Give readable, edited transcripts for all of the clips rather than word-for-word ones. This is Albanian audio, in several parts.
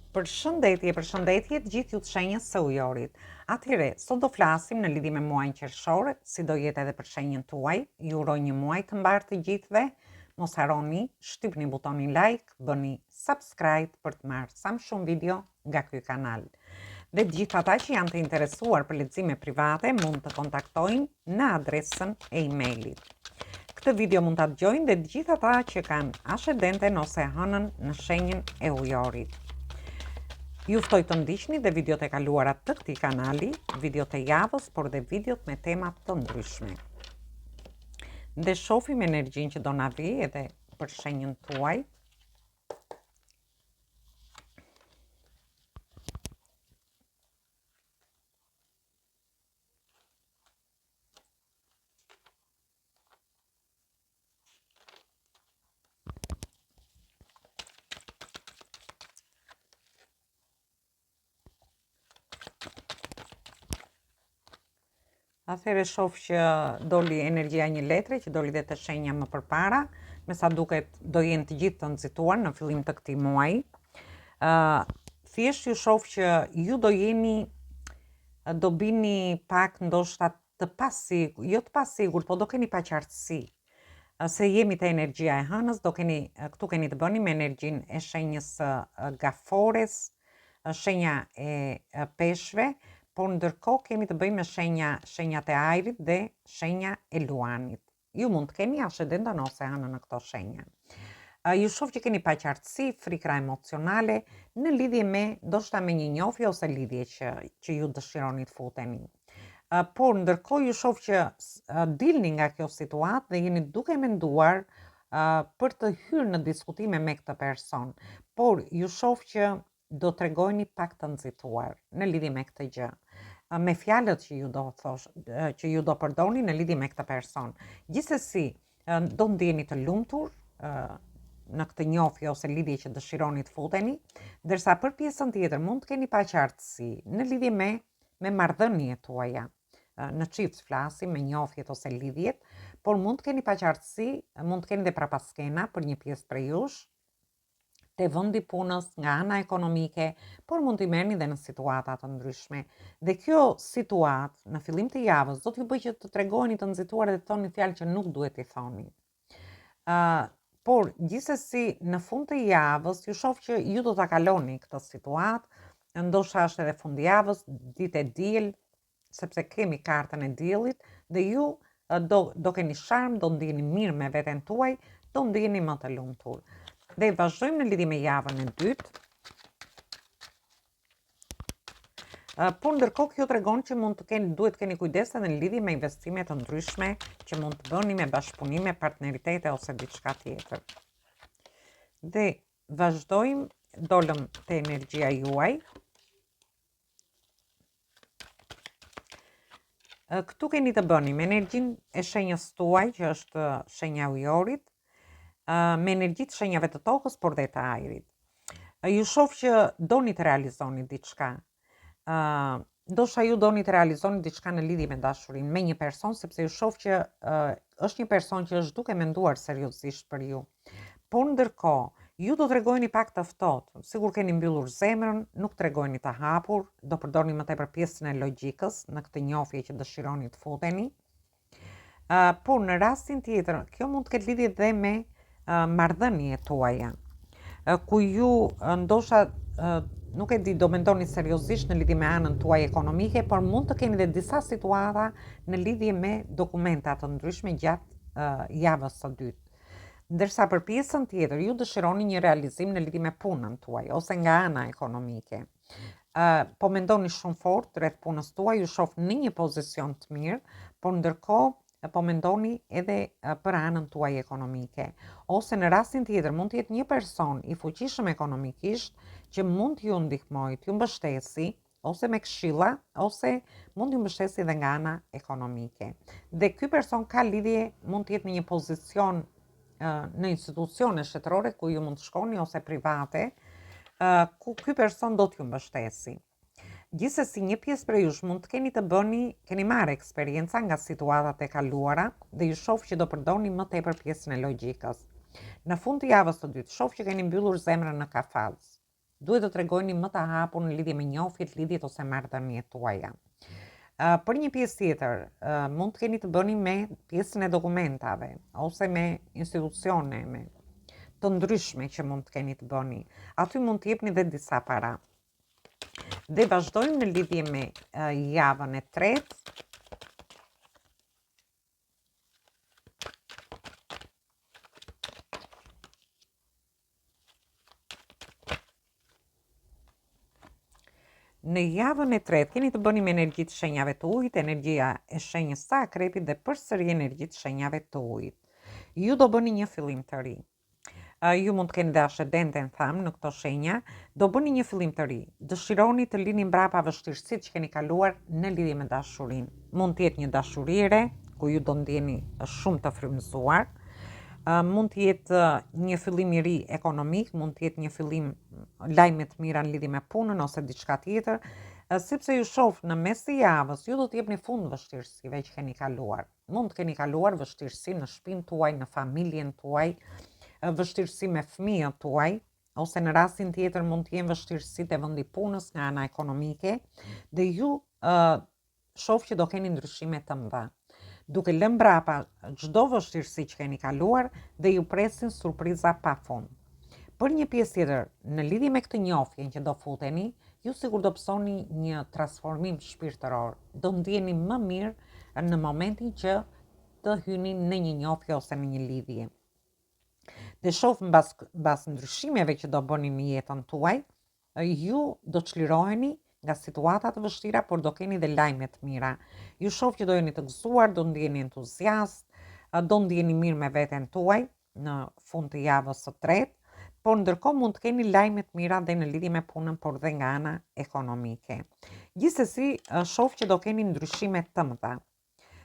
Përshëndetje të gjithë ju të shenjës së ujorit. Atëherë, sot do flasim në lidhje me muajin qershor, si do jetë edhe për shenjën tuaj. Ju uroj një muaj të mbar të gjithëve. Mos harroni, shtypni butonin like, bëni subscribe për të marrë sa më shumë video nga ky kanal. Dhe të gjithë ata që janë të interesuar për lexime private mund të kontaktojnë në adresën e emailit. Këtë video mund ta dëgjojnë dhe të gjithë ata që kanë ascendenten ose hënën në shenjën e ujorit. Ju ftoj të ndiqni dhe videot e kaluara të këtij kanali, videot e javës, por dhe videot me tema të ndryshme. Dhe shohim energjinë që do na vijë edhe për shenjën tuaj. Atëherë shoh që doli energjia një letre që doli dhe të shenja më përpara, me sa duket do jenë të gjithë të nxituar në fillim të këtij muaji. Thjesht ju shoh që ju do bini pak ndoshta të pasigurt, po do keni paqartësi. Se jemi te energjia e hënës, këtu keni të bëni me energjinë e shenjës gafores, shenja e peshve, por ndërkohë kemi të bëjmë me shenjat e ajrit dhe shenja e luanit. Ju mund të keni ascendentin ose hënën në këto shenja. Ju shoh që keni paqartësi, frikra emocionale në lidhje me ndoshta me një njohje ose lidhje që ju dëshironi të futeni. Por ndërkohë ju shoh që dilni nga kjo situatë dhe jeni duke menduar për të hyrë në diskutime me këtë person, por ju shoh që do tregojeni pak të nxituar në lidhje me këtë gjë, me fjalët që ju do përdorni në lidhje me këtë person. Gjithsesi, do ndjeni të lumtur në këtë njohje ose lidhje që dëshironi të futeni, ndërsa për pjesën tjetër mund të keni paqartësi në lidhje me marrëdhëniet tuaja. Në çift flasim me njohjet ose lidhjet, por mund të keni paqartësi, mund të keni dhe prapaskena për një pjesë prej jush, te vendi punës, nga ana ekonomike, por mund t'i merrni dhe në situata të ndryshme. Dhe kjo situatë në fillim të javës do t'ju bëjë që të tregoni të nxituar dhe të thoni fjalë që nuk duhet i thoni. Por gjithsesi në fund të javës ju shoh që ju do ta kaloni këtë situatë, ndoshta është edhe fundjavës, ditë e diel, sepse kemi kartën e diellit dhe ju do keni sharm, do ndjeni mirë me veten tuaj, do ndjeni më të lumtur. Dhe vazhdojmë në lidhje me javën e dytë. Por ndërkohë kjo tregon që duhet keni kujdes edhe në lidhje me investime të ndryshme që mund të bëni me bashkëpunime, partneritete ose diçka tjetër. Dhe vazhdojmë, dolëm te energjia juaj. Këtu keni të bëni me energjinë e shenjës tuaj, që është shenja e ujorit, me energji të shenjave të tokës, por dhe të ajrit. Ju shoh që doni të realizoni diçka. Ndoshta ju doni të realizoni diçka në lidhje me dashurinë me një person, sepse ju shoh që është një person që është duke menduar seriozisht për ju. Por ndërkohë, ju do tregojeni pak të ftohtë, sigur keni mbyllur zemrën, nuk tregojeni të hapur, do përdorni më tepër pjesën e logjikës në këtë njohje që dëshironi të futeni. Por në rastin tjetër, kjo mund të ketë lidhje dhe me marrëdhëniet tuaja, ku ju ndoshta nuk e di, do mendoni seriozisht në lidhje me anën tuaj ekonomike, por mund të keni dhe disa situata në lidhje me dokumenta të ndryshme gjatë javës së dytë. Ndërsa për pjesën tjetër ju dëshironi një realizim në lidhje me punën tuaj ose nga ana ekonomike. Po mendoni shumë fort rreth punës tuaj, ju shoh në një pozicion të mirë, por ndërkohë po mendoni edhe për anën tuaj ekonomike. Ose në rastin tjetër mund të jetë një person i fuqishëm ekonomikisht që mund t'ju ndihmojë, t'ju mbështesi, ose me këshilla, ose mund t'ju mbështesi edhe nga ana ekonomike. Dhe ky person ka lidhje, mund të jetë në një pozicion në institucione shtetërore ku ju mund të shkoni ose private, ku ky person do t'ju mbështesi. Gjithsesi, një pjesë prej jush mund të keni marrë eksperienca nga situatat e kaluara dhe ju shoh që do përdorni më tepër pjesën e logjikës. Në fund të javës së dytë, shoh që keni mbyllur zemrën në kafaz. duhet të tregojeni më të hapur në lidhje me njohjet, lidhjet ose marrëdhëniet tuaja. Për një pjesë tjetër, mund të keni të bëni me pjesën e dokumentave ose me institucione, me të ndryshme që mund të keni të bëni. Aty mund të jepni dhe disa para. Dhe vazhdojmë në lidhje me javën e tretë. Në javën e tretë keni të bëni me energji të shenjave të ujit, energjia e shenjës së Akrepit dhe përsëri energji të shenjave të ujit. Ju do bëni një fillim të ri. Ju mund të keni dhe ascendente në thamë në këto shenja, do bëni një fillim të ri. Dëshironi të lini mbrapa vështirësitë që keni kaluar në lidhje me dashurinë. Mund të jetë një dashurire ku ju do ndjeni shumë të frymëzuar. Mund të jetë një fillim i ri ekonomik, mund të jetë një fillim lajme të mira në lidhje me punën ose diçka tjetër, sepse ju shoh në mes të javës, ju do të jepni fund vështirësive që keni kaluar. Mund të keni kaluar vështirësi në shtëpinë tuaj, në familjen tuaj, vështirësi me fëmijët tuaj, ose në rastin tjetër mund të jenë vështirësitë e vendi punës nga ana ekonomike, dhe ju shoh që do keni ndryshime të mëdha, duke lënë mbrapa çdo vështirësi që keni kaluar dhe ju presin surpriza pafund. Për një pjesë tjetër, në lidhje me këtë njohje që do futeni, ju sigur do pësoni një transformim shpirtëror, do ndjeni më mirë në momentin që të hyni në një njohje ose në një lidhje. Dhe shoh mbas ndryshimeve që do bëni në jetën tuaj, ju do çliroheni nga situata të vështira, por do keni dhe lajme të mira. Ju shoh që do jeni të gëzuar, do ndjeni entuziast, do ndjeni mirë me veten tuaj në fund të javës së tretë, por ndërkohë mund të keni lajme të mira dhe në lidhje me punën, por dhe nga ana ekonomike. Gjithsesi, shoh që do keni ndryshime të mëdha,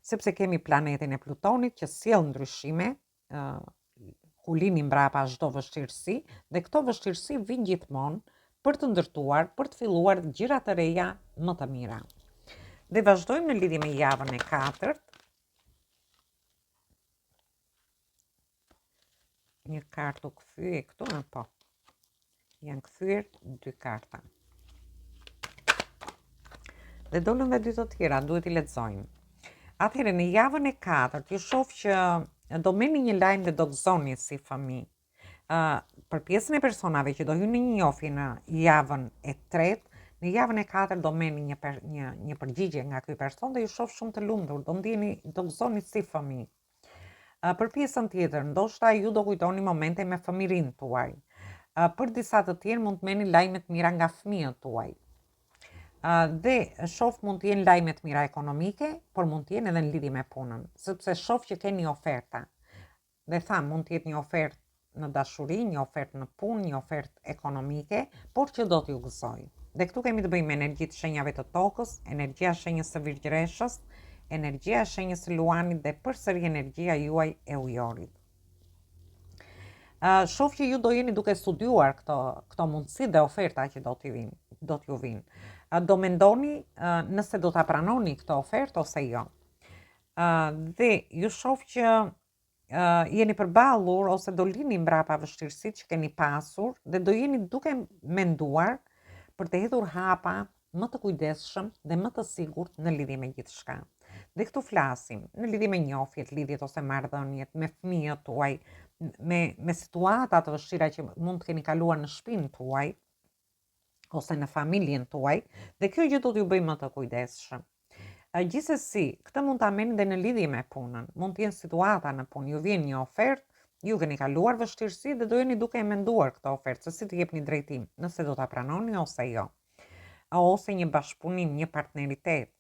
sepse kemi planetin e Plutonit që sjell ndryshime, ku lini mbrapa çdo vështirësi, dhe këto vështirësi vijnë gjithmonë për të ndërtuar, për të filluar gjëra të reja më të mira. Dhe vazhdojmë në lidhje me javën e katërt. Një kartë u kthye këtu, po. Janë kthyer 2 karta. Dhe dolën dhe 2 të tjera, duhet i lexojmë. Atëherë në javën e katërt ju shoh që do merrni një lajm dhe do gëzoni si fëmijë. Për pjesën e personave që do hynë në një njohje në javën e tretë, në javën e katërt do merrni një përgjigje nga ky person dhe ju shoh shumë të lumtur, do gëzoni si fëmijë. Për pjesën tjetër, ndoshta ju do kujtoni momente me fëmijërinë tuaj. Për disa të tjerë mund të merrni lajme të mira nga fëmijët tuaj. Dhe shoh mund të jenë lajme të mira ekonomike, por mund të jenë edhe në lidhje me punën, sepse shoh që keni oferta. Dhe mund të jetë një ofertë në dashuri, një ofertë në punë, një ofertë ekonomike, por që do t'ju gëzoj. Dhe këtu kemi të bëjmë me energji të shenjave të tokës, energjia shenjës së Virgjëreshës, energjia shenjës së Luanit dhe përsëri energjia juaj e Ujorit. Shoh që ju do jeni duke studiuar këto mundësi dhe oferta që do t'ju vinë. Do mendoni nëse do ta pranoni këtë ofertë ose jo. Dhe ju shoh që jeni përballur ose do lini mbrapa vështirësitë që keni pasur dhe do jeni duke menduar për të hedhur hapa më të kujdesshëm dhe më të sigurt në lidhje me gjithçka. Dhe këtu flasim në lidhje me njohjet, lidhjet ose marrëdhëniet me fëmijët tuaj, me situata të vështira që mund të keni kaluar në shtëpinë tuaj ose në familjen tuaj, dhe kjo gjë do t'ju bëjë më të kujdesshëm. Gjithsesi, këtë mund ta merrni dhe në lidhje me punën. Mund të jenë situata në punë, ju vjen një ofertë, ju keni kaluar vështirësi dhe do jeni duke e menduar këtë ofertë, se si të jepni drejtim, nëse do ta pranoni ose jo. Ose një bashkëpunim, një partneritet.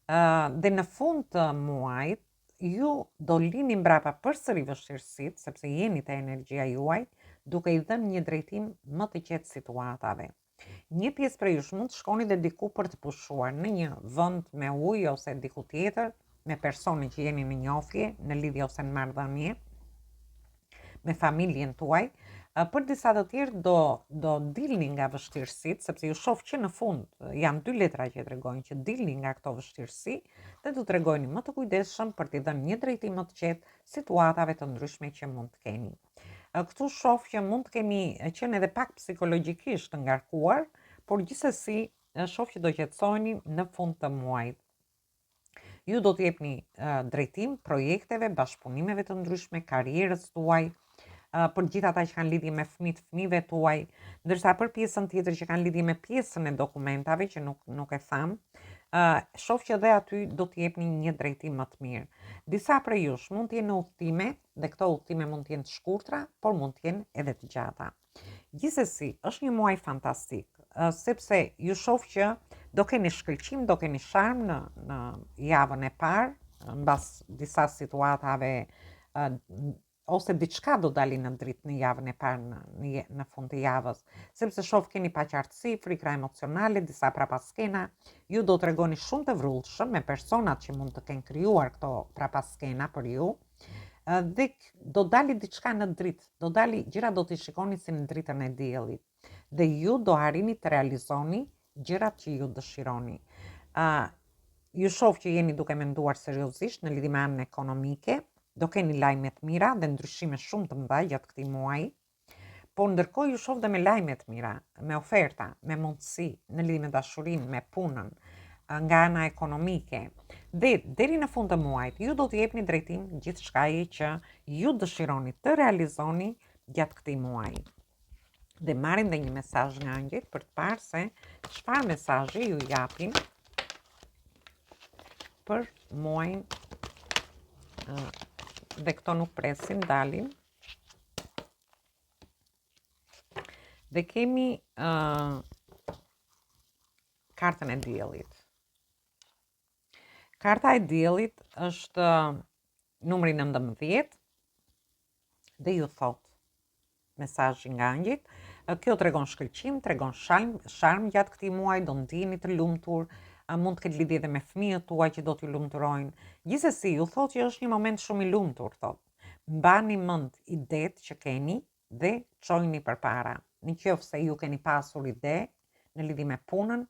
Dhe në fund të muajit, ju do lini mbrapa përsëri vështirësitë, sepse jeni te energjia juaj, duke i dhënë një drejtim më të qetë situatave. Një pjesë prej jush mund të shkoni dhe diku për të pushuar në një vend me ujë ose diku tjetër, me persone që jeni në njohje, në lidhje ose në marrëdhënie, me familjen tuaj. Për disa të tjerë do dilni nga vështirësitë, sepse ju shoh që në fund janë 2 letra që tregojnë që dilni nga këto vështirësi dhe do tregojni më të kujdesshëm për t'i dhënë një drejtim më të qetë situatave të ndryshme që mund të keni. Këtu shoh që mund të kemi qenë edhe pak psikologjikisht të ngarkuar, por gjithsesi shoh që do qetësoheni në fund të muajit. Ju do të jepni drejtim projekteve, bashkëpunimeve të ndryshme, karrierës tuaj, për gjithë ata që kanë lidhje me fëmijëve tuaj, ndërsa për pjesën tjetër që kanë lidhje me pjesën e dokumentave që nuk e tham, shoh që dhe aty do të jepni një drejtim më të mirë. Disa prej jush mund të jenë në udhëtime, dhe këto udhëtime mund të jenë të shkurtra, por mund të jenë edhe të gjata. Gjithsesi, është një muaj fantastik, sepse ju shoh që do keni shkëlqim, do keni sharm në javën e parë, mbas disa situatave ose diçka do dali në dritë në javën e parë në fund të javës, sepse shoh keni paqartësi, frikra emocionale, disa prapaskena, ju do të regoni shumë të vrullshëm me personat që mund të kenë krijuar këto prapaskena për ju, dhe do dali diçka në dritë, do dali gjëra do t'i shikoni si në dritën e diellit, dhe ju do arrini të realizoni gjërat që ju dëshironi. Ju shoh që jeni duke menduar seriozisht në lidhje me anën ekonomike, do keni lajme të mira dhe ndryshime shumë të mëdha gjatë këtij muaji, por ndërkohë ju shoh dhe me lajme të mira, me oferta, me mundësi në lidhje me dashurinë, me punën, nga ana ekonomike. Dhe deri në fund të muajit ju do të jepni drejtim gjithçkaje që ju dëshironi të realizoni gjatë këtij muaji. Dhe marrin dhe një mesazh nga angjëjt për të parë se çfarë mesazhi ju japin për muajin. Dhe këto nuk presin, dalin. Dhe kemi kartën e diellit. Karta e diellit është numri 19 dhe ju thot mesazhi nga angjëjt, kjo tregon shkëlqim, tregon sharm gjatë këtij muaji, do ndiheni të lumtur, mund të ketë lidhje edhe me fëmijët tuaj që do t'ju lumturojnë. Gjithsesi, ju thot që është një moment shumë i lumtur, thot. Mbani mend idetë që keni dhe çojini përpara. Nëse ju keni pasur ide në lidhje me punën,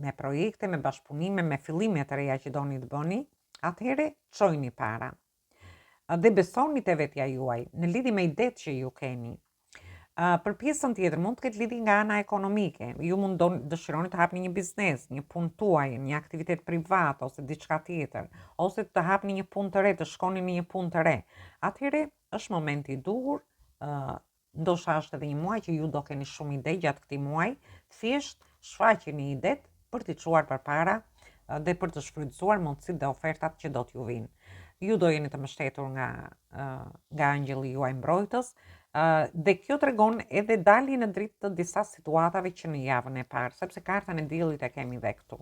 me projekte, me bashkëpunime, me fillime të reja që doni të bëni, atëherë çojini para. Dhe besoni te vetja juaj në lidhje me idetë që ju keni. Për pjesën tjetër mund të ketë lidhje nga ana ekonomike. Ju mund dëshironi të hapni një biznes, një punë tuaj, një aktivitet privat ose diçka tjetër, ose të hapni një punë të re, të shkoni në një punë të re. Atëherë është momenti i duhur, ndoshta është edhe një muaj që ju do keni shumë ide gjatë këtij muaji, thjesht shfaqeni idetë për t'i çuar përpara dhe për të shfrytzuar mundësitë dhe ofertat që do t'ju vinë. Ju do jeni të mbështetur nga angjëlli juaj mbrojtës, dhe kjo tregon edhe dalje në dritë të disa situatave që në javën e parë, sepse kartën e diellit e kemi dhe këtu.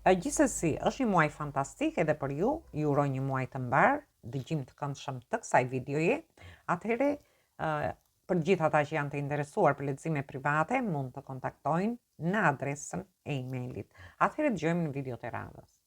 Gjithsesi, është një muaj fantastik edhe për ju, ju uroj një muaj të mbar, dëgjim të këndshëm të kësaj videoje. Atëherë, për gjithë ata që janë të interesuar për lexime private, mund të kontaktojnë në adresën e emailit. Atëherë dëgjojmë në video të radhës.